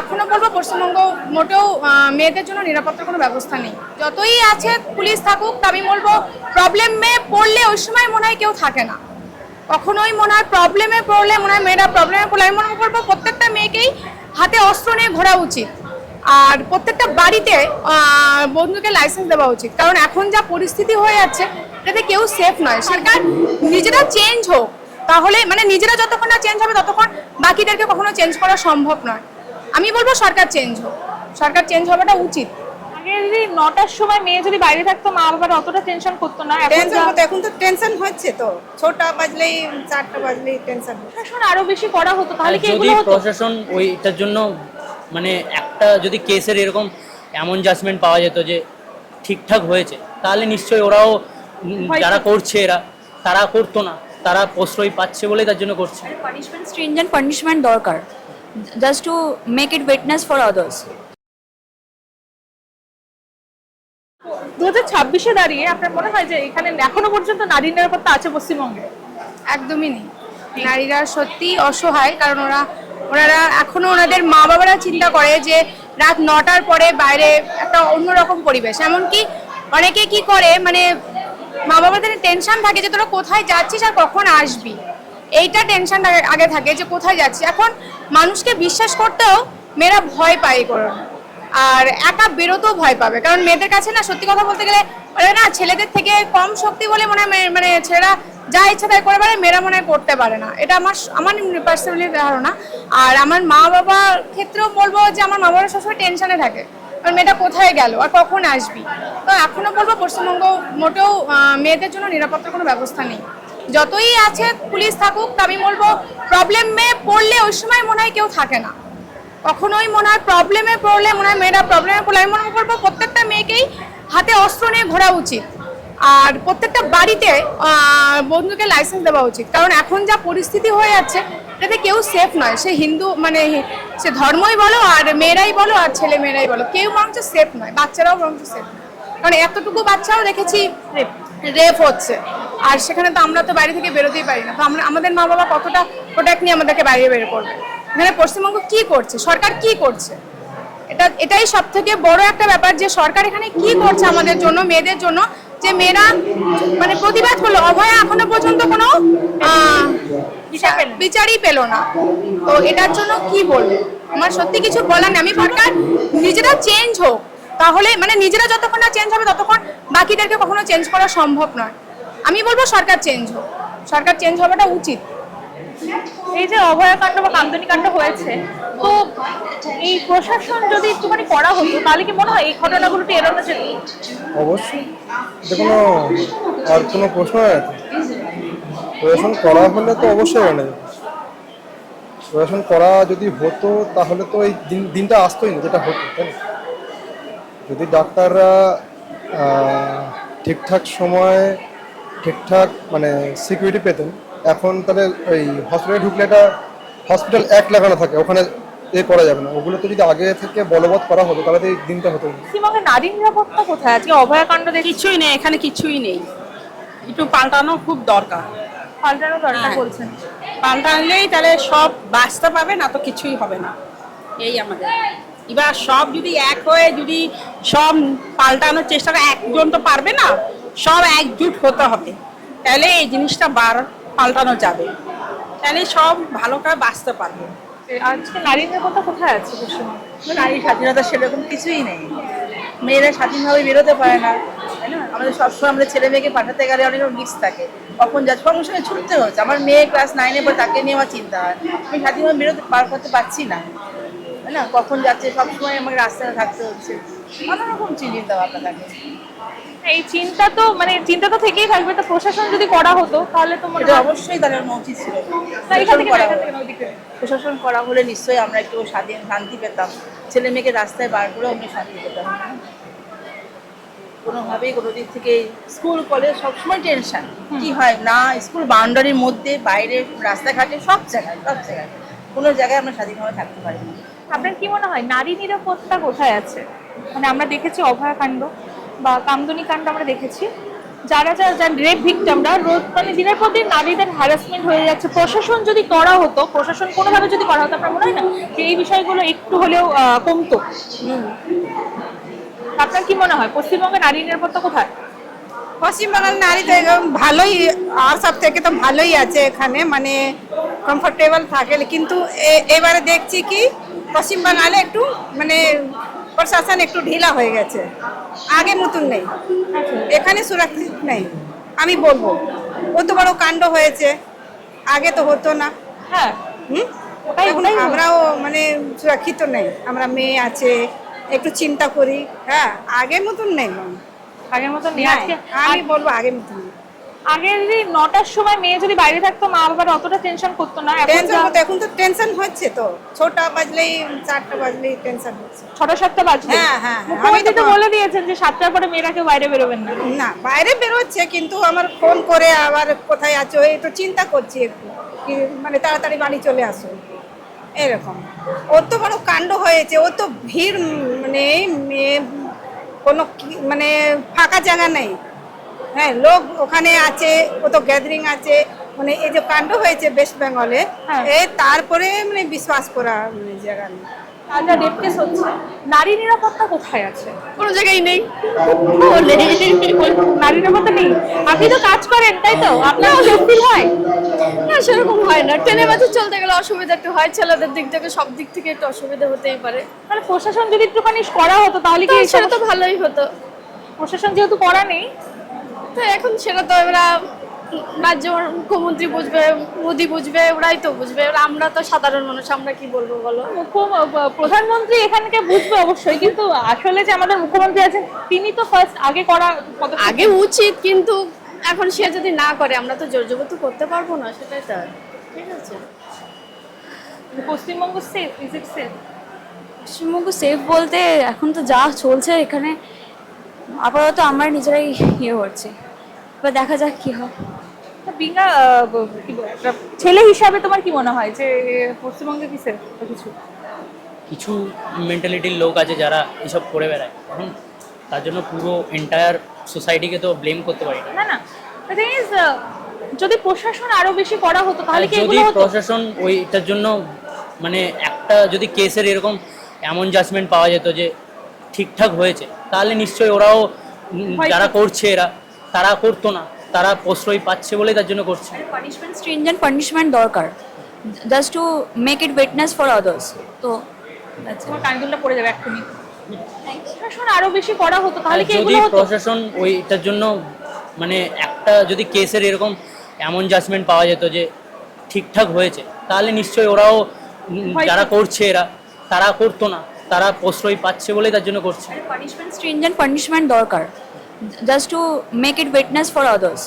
এখনো বলবো পশ্চিমবঙ্গ মোটেও মেয়েদের জন্য নিরাপত্তার কোনো ব্যবস্থা নেই। যতই আছে পুলিশ থাকুক, আমি বলবো প্রবলেমে পড়লে ওই সময় মনে হয় কেউ থাকে না। কখনোই মনে হয় প্রবলেমে পড়লে মনে হয় মেয়েরা প্রবলেমে পড়লে আমি মনে করবো প্রত্যেকটা মেয়েকেই হাতে অস্ত্র নিয়ে ঘোরা উচিত, আর প্রত্যেকটা বাড়িতে বন্দুকের লাইসেন্স দেওয়া উচিত। কারণ এখন যা পরিস্থিতি হয়ে যাচ্ছে তাতে কেউ সেফ নয়। সরকার নিজেরা চেঞ্জ হোক, তাহলে মানে নিজেরা যতক্ষণ না চেঞ্জ হবে ততক্ষণ বাকিদেরকে কখনো চেঞ্জ করা সম্ভব নয়। আমি বলবো সরকার চেঞ্জ হোক, সরকার চেঞ্জ হওয়াটা উচিত। আগে যদি 9টার সময় মেয়ে যদি বাইরে থাকতো মা বাবার অতটা টেনশন করতো না, এখন তো টেনশন হচ্ছে, তো 6টা বাজলেই 4টা বাজলেই টেনশন। প্রশাসন আরো বেশি করা হতো তাহলে কি যদি এগুলো হতো? প্রশাসন ওইটার জন্য মানে একটা যদি কেসের এরকম এমন জাজমেন্ট পাওয়া যেত যে ঠিকঠাক হয়েছে, তাহলে নিশ্চয়ই ওরাও যারা করছে তারা করতো না, তারা প্রশ্রয় পাচ্ছে বলেই তার জন্য করছে। পানিশমেন্ট, স্ট্রিনজেন্ট পানিশমেন্ট দরকার, just to make it witness for others. 2026-এ দাঁড়িয়ে আপনার মনে হয় যে এখানে এখনো পর্যন্ত নারী নিরাপত্তা আছে পশ্চিমবঙ্গে? একদমই নেই। নারীরা সত্যি অসহায়, কারণ ওনারা এখনো ওনাদের মা বাবারা চিন্তা করে যে রাত 9টার পরে বাইরে একটা অন্যরকম পরিবেশ। এমনকি অনেকে কি করে, মানে মা বাবাদের টেনশন থাকে যে তোরা কোথায় যাচ্ছিস আর কখন আসবি, এইটা টেনশন আগে থাকে যে কোথায় যাচ্ছি। এখন মানুষকে বিশ্বাস করতেও মেয়েরা ভয় পায় করে, আর একা বেরোতেও ভয় পাবে। কারণ মেয়েদের কাছে না, সত্যি কথা বলতে গেলে না, ছেলেদের থেকে কম শক্তি বলে মনে হয় মানে ছেলেরা যা ইচ্ছা তাই করে পারে, মেয়েরা মনে হয় করতে পারে না। এটা আমার পার্সোনালি ধারণা। আর আমার মা বাবার ক্ষেত্রেও বলবো যে আমার মা বাবা সবসময় টেনশনে থাকে, কারণ মেয়েটা কোথায় গেল আর কখন আসবি। তো এখনো বলবো পশ্চিমবঙ্গ মোটেও মেয়েদের জন্য নিরাপত্তার কোনো ব্যবস্থা নেই। যতই আছে পুলিশ থাকুক, আমি বলবো প্রবলেমে পড়লে ওই সময় মনে হয় কেউ থাকে না। কখনোই মনে হয় প্রবলেমে পড়লে মনে হয় মেয়েরা প্রবলেমে পড়লে আমি মনে করবো প্রত্যেকটা মেয়েকেই হাতে অস্ত্র নিয়ে ঘোরা উচিত, আর প্রত্যেকটা বাড়িতে বন্দুকের লাইসেন্স দেওয়া উচিত। কারণ এখন যা পরিস্থিতি হয়ে যাচ্ছে তাতে কেউ সেফ নয়। সে হিন্দু মানে সে ধর্মই বলো, আর মেয়েরাই বলো, আর ছেলে মেয়েরাই বলো, কেউ বরঞ্চ সেফ নয়। বাচ্চারাও বরঞ্চ সেফ নয়, কারণ এতটুকু বাচ্চাও দেখেছি রেপ হচ্ছে, আর সেখানে তো আমরা তো বাইরে থেকে বেরোতেই পারি না। তো আমাদের মা বাবা কতটা প্রোটেক্ট নিয়ে আমাদেরকে বাইরে বের করবে। এখানে পশ্চিমবঙ্গ কি করছে, সরকার কি করছে, এটাই সব থেকে বড় একটা ব্যাপার, যে সরকার এখানে কি করছে আমাদের জন্য, মেয়েদের জন্য, যে মেয়েরা মানে প্রতিবাদ করলো। অভয়া এখনো পর্যন্ত কোনো বিচারই পেল না। তো এটার জন্য কি বলবো, আমার সত্যি কিছু বলার নেই। আমি সরকার নিজেরা চেঞ্জ হোক, তাহলে মানে নিজেরা যতক্ষণ না চেঞ্জ হবে ততক্ষণ বাকিদেরকে কখনো চেঞ্জ করা সম্ভব নয়। আমি বলবো সরকার চেঞ্জ হোক, সরকার চেঞ্জ হওয়াটা উচিত। এই যে অভয়াকাণ্ড বা কামদুনি কাণ্ড হয়েছে, তো এই প্রশাসন যদি একটুখানি করা হতো তাহলে কি মনে হয় এই ঘটনাগুলো এড়ানো যেত? অবশ্যই, এটা কোনো আর কোনো প্রশ্ন আছে? প্রশাসন করা হলে তো অবশ্যই এড়ানো যেত। প্রশাসন করা যদি হতো তাহলে তো এই দিনটা আসতোই না যেটা হতো, তাই না? যদি ডাক্তাররা ঠিকঠাক সময়ে ঠিকঠাক মানে সিকিউরিটি পেতেন, এখন তাহলে ওই হসপিটালে ঢুকলে একটা হসপিটাল অ্যাক্ট লাগানো থাকে, ওখানে করা যাবে না। ওগুলো তো যদি আগে থেকে বলবৎ করা হতো তাহলে এই দিনটা হতো না। পশ্চিমবঙ্গে নারী নিরাপত্তা কোথায়? আজকে অভয়াকাণ্ড দেখে কিছুই নেই, এখানে কিছুই নেই। একটু পাল্টানো খুব দরকার। পাল্টানো দরকার বলছেন? পাল্টালেই তাহলে সব বাঁচতে পাবে, না তো কিছুই হবে না। এই আমাদের এবার সব যদি এক হয়ে যদি সব পাল্টানোর চেষ্টা করে, একজন তো পারবে না, সব একজুট হতে হবে, তাহলে এই জিনিসটা পাল্টানো যাবে, তাহলে সব ভালো করে বাঁচতে পারবে। আজকে নারী নিরাপত্তা কোথায় আছে পশ্চিমবঙ্গে? নারী স্বাধীনতা সেরকম কিছুই নেই, মেয়েরা স্বাধীনভাবে বেরোতে পারে না, তাই না? আমাদের সবসময় আমাদের ছেলে মেয়েকে পাঠাতে গেলে অনেক রিস্ক থাকে, কখন যাচ্ছে, কখন সঙ্গে ছুটতে হচ্ছে। আমার মেয়ে ক্লাস 9-এ পর, তাকে নিয়ে আমার চিন্তা হয়, আমি স্বাধীনভাবে বেরোতে পার করতে পারছি না, তাই না? কখন যাচ্ছে, সবসময় আমাকে রাস্তায় থাকতে হচ্ছে, নানা রকম চিন্তা ভাবনা থাকে। এই চিন্তা তো থেকেই থাকবে। তো প্রশাসন যদি করা হতো তাহলে তো মনে এটা হয় অবশ্যই তাদের উচিত ছিল। প্রশাসন করা হলে নিশ্চয়ই আমরা একটু শান্তি পেতাম, ছেলে মেয়েকে রাস্তায় বার করেও আমি শান্তি পেতাম। কোনোভাবেই কোনো দিক থেকে স্কুল কলেজ সবসময় টেনশন, কি হয় না স্কুল বাউন্ডারির মধ্যে, বাইরে রাস্তাঘাটে, সব জায়গায় কোনো জায়গায় আমরা স্বাধীনভাবে থাকতে পারি না। আপনার কি মনে হয় নারী নিরাপত্তা কোথায় আছে? মানে আমরা দেখেছি অভয়াকাণ্ড বা কামদুনি কাণ্ড আমরা দেখেছি, যারা যারা রেপ ভিক্টিমরা রোজ মানে দিনের পর দিন নারীদের হ্যারাসমেন্ট হয়ে যাচ্ছে, প্রশাসন যদি করা হতো, প্রশাসন কোনোভাবে যদি করা হতো, আপনার মনে হয় না যে এই বিষয়গুলো একটু হলেও কমতো? আপনার কি মনে হয় পশ্চিমবঙ্গে নারী নিরাপত্তা কোথায়? পশ্চিমবাংলার নারী তো একদম ভালোই, আর সব থেকে তো ভালোই আছে এখানে, মানে কমফোর্টেবল থাকে, কিন্তু এবারে দেখছি কি পশ্চিমবাংলায় একটু মানে প্রশাসন একটু ঢিলা হয়ে গেছে, আগে মতন নেই, এখানে সুরক্ষিত নেই। আমি বলবো কত বড় কাণ্ড হয়েছে, আগে তো হতো না। হ্যাঁ, এখন আমরাও মানে সুরক্ষিত নেই, আমরা মেয়ে আছে একটু চিন্তা করি। হ্যাঁ, আগের মতন নেই, আগের মতো নেই। আজকে আমি বলবো আগের মতন নেই। আগে যদি 9টার সময় মেয়ে যদি বাইরে থাকতো, মা বাবার অতটা টেনশন করতো না। এখন তো টেনশন হচ্ছে, তো 6টা বাজলেই 4টা বাজলেই টেনশন হচ্ছে। 6টা-7টা বাজলে হ্যাঁ, মুখ্যমন্ত্রী তো বলে দিয়েছেন যে 7টার পরে মেয়েরা কেউ বাইরে বেরোবেন না। না, বাইরে বেরোচ্ছে, কিন্তু আমার ফোন করে আবার কোথায় আছো এই তো চিন্তা করছি একটু, কি মানে তাড়াতাড়ি বাড়ি চলে আসো এরকম। ওর তো বড় কাণ্ড হয়েছে, ও তো ভিড়, মানে মেয়ে কোনো মানে ফাঁকা জায়গা নেই। হ্যাঁ, লোক ওখানে আছে, ও তো গ্যাদারিং আছে, মানে এই যে কাণ্ড হয়েছে ওয়েস্ট বেঙ্গলে, তারপরে মানে বিশ্বাস করা মানে জায়গা নেই। যা রেপ কেস হচ্ছে, নারী নিরাপত্তা কোথায় আছে? কোনো জায়গায় নেই। নারী নিরাপত্তা নেই। আপনি তো কাজ করেন, তাই তো? আপনার ফিল হয় না, সেরকম হয় না। ট্রেনের মাঝে চলতে গেলে অসুবিধা একটু হয়, ছেলেদের দিক থেকে সব দিক থেকে একটু অসুবিধা হতেই পারে। মানে প্রশাসন যদি একটুখানি করা হতো তাহলে কি সেটা তো ভালোই হতো। প্রশাসন যেহেতু করা নেই, তো এখন সেটা তো এবার রাজ্য মুখ্যমন্ত্রী বুঝবে, মোদি বুঝবে, ওরাই তো বুঝবে। এবার আমরা তো সাধারণ মানুষ, আমরা কি বলবো বলো? প্রধানমন্ত্রী এখানকে বুঝবে অবশ্যই, কিন্তু আসলে যে আমাদের মুখ্যমন্ত্রী আছেন তিনি তো ফার্স্ট আগে করা আগে উচিত, কিন্তু এখন সে যদি না করে আমরা তো জোর জবরদস্তি করতে পারবো না, সেটাই তো। ঠিক আছে, Paschimbanga safe, is it safe? Paschimbanga safe বলতে এখন তো যা চলছে এখানে আপাতত আমরা নিজেরাই ইয়ে করছি, এবার দেখা যাক কি হয়। বিনা একটা ছেলে হিসাবে তোমার কি মনে হয় যে পশ্চিমবঙ্গে কি সেফ কিছু? কিছু মেন্টালিটির লোক আছে যারা এসব করে বেড়ায়, এখন তার জন্য পুরো এন্টায়ার সোসাইটিকে তো ব্লেম করতে পারি না। না না, the thing is, যদি প্রশাসন আরো বেশি করা হতো তাহলে কি যদি এগুলো হতো? প্রশাসন ওইটার জন্য মানে একটা যদি কেসের এরকম এমন জাজমেন্ট পাওয়া যেত যে ঠিকঠাক হয়েছে, তাহলে নিশ্চয়ই ওরাও যারা করছে এরা তারা করতো না, তারা প্রশ্রয় পাচ্ছে বলেই তার জন্য করছে। পানিশমেন্ট, স্ট্রিনজেন্ট পানিশমেন্ট দরকার, just to make it witness for others. তো তোমার কানগুলো পড়ে যাবে এক্ষুনি। প্রশাসন আরো বেশি করা হতো তাহলে কি যদি এগুলো হতো? প্রশাসন ওইটার জন্য মানে একটা যদি কেসের এরকম এমন জাজমেন্ট পাওয়া যেত যে ঠিকঠাক হয়েছে, তাহলে নিশ্চয়ই ওরাও যারা করছে এরা তারা করতো না, তারা প্রশ্রয় পাচ্ছে বলেই তার জন্য করছে। পানিশমেন্ট, স্ট্রিনজেন্ট পানিশমেন্ট দরকার, just to make it witness for others.